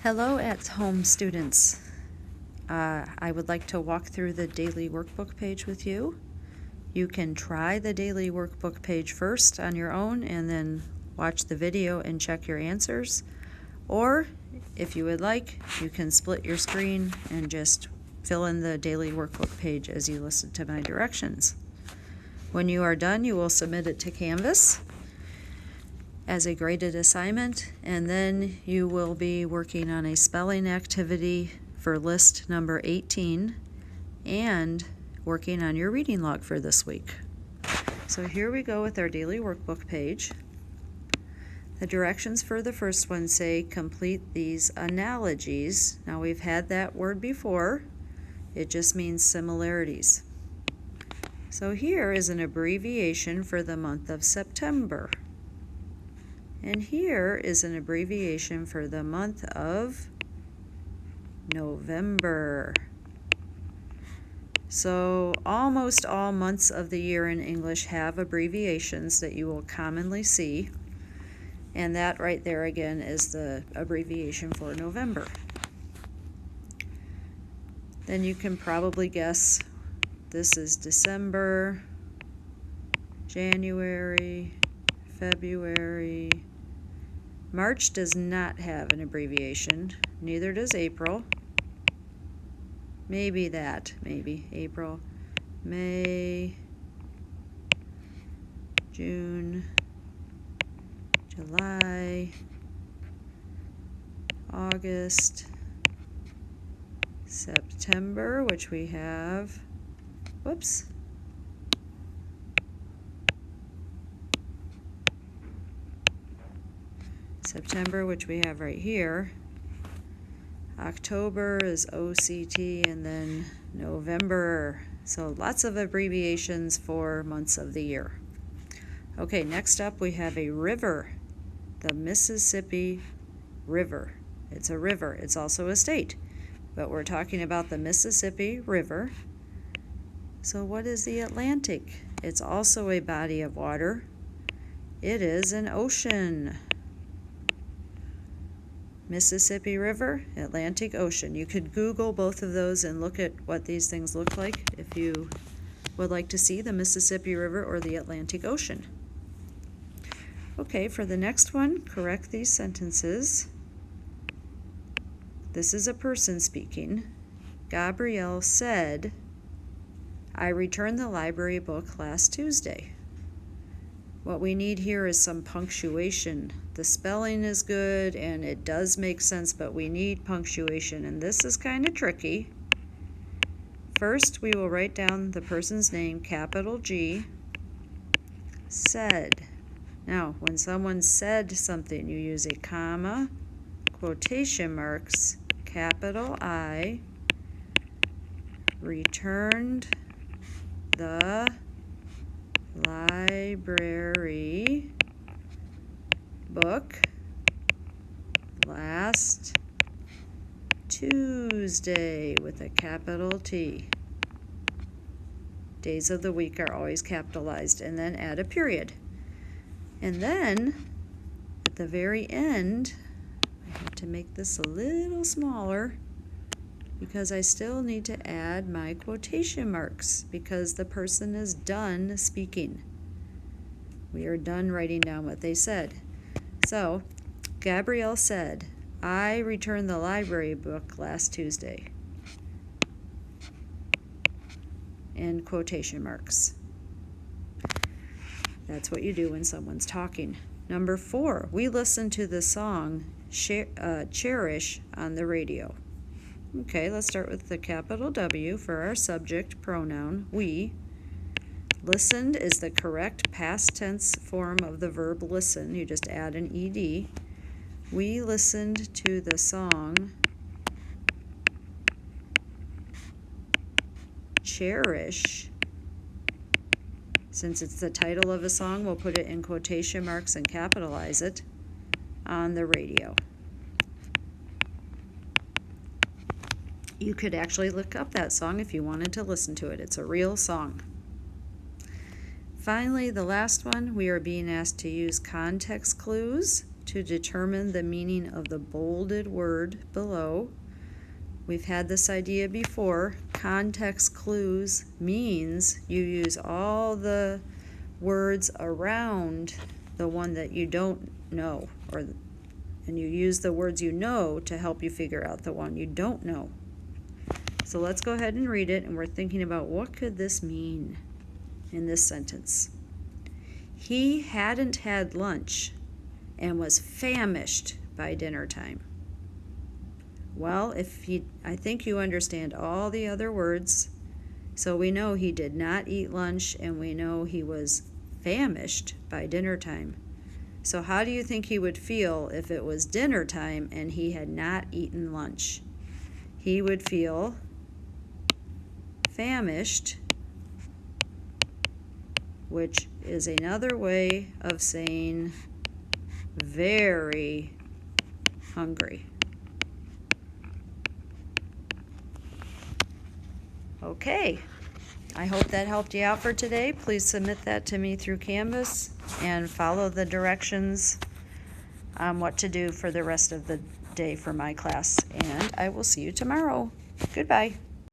Hello at home students. I would like to walk through the daily workbook page with you. You can try the daily workbook page first on your own and then watch the video and check your answers. Or if you would like, you can split your screen and just fill in the daily workbook page as you listen to my directions. When you are done, you will submit it to Canvas as a graded assignment, and then you will be working on a spelling activity for list number 18 and working on your reading log for this week. So here we go with our daily workbook page. The directions for the first one say complete these analogies. Now we've had that word before. It just means similarities. So here is an abbreviation for the month of September. And here is an abbreviation for the month of November. So almost all months of the year in English have abbreviations that you will commonly see. And that right there again is the abbreviation for November. Then you can probably guess this is December, January, February. March does not have an abbreviation, neither does April. Maybe April, May, June, July, August, September, which we have, September, which we have right here. October is OCT, and then November. So lots of abbreviations for months of the year. Okay, next up we have a river, the Mississippi River. It's a river. It's also a state, but we're talking about the Mississippi River. So what is the Atlantic? It's also a body of water. It is an ocean. Mississippi River, Atlantic Ocean. You could Google both of those and look at what these things look like if you would like to see the Mississippi River or the Atlantic Ocean. Okay, for the next one, correct these sentences. This is a person speaking. Gabrielle said, I returned the library book last Tuesday. What we need here is some punctuation. The spelling is good and it does make sense, but we need punctuation, and this is kind of tricky. First, we will write down the person's name, capital G, said. Now, when someone said something, you use a comma, quotation marks, capital I, returned the library book last Tuesday with a capital T. Days of the week are always capitalized, and then add a period. And then at the very end, I have to make this a little smaller because I still need to add my quotation marks because the person is done speaking. We are done writing down what they said. So, Gabrielle said, I returned the library book last Tuesday. And quotation marks. That's what you do when someone's talking. Number 4, we listen to the song Cherish on the radio. Okay, let's start with the capital W for our subject pronoun, we. Listened is the correct past tense form of the verb listen. You just add an ed. We listened to the song Cherish. Since it's the title of a song, we'll put it in quotation marks and capitalize it on the radio. You could actually look up that song if you wanted to listen to it. It's a real song. Finally, the last one, we are being asked to use context clues to determine the meaning of the bolded word below. We've had this idea before. Context clues means you use all the words around the one that you don't know, and you use the words you know to help you figure out the one you don't know. So let's go ahead and read it, and we're thinking about what could this mean in this sentence. He hadn't had lunch and was famished by dinner time. Well, I think you understand all the other words. So we know he did not eat lunch, and we know he was famished by dinner time. So how do you think he would feel if it was dinner time and he had not eaten lunch? He would feel famished, which is another way of saying very hungry. Okay, I hope that helped you out for today. Please submit that to me through Canvas and follow the directions on what to do for the rest of the day for my class. And I will see you tomorrow. Goodbye.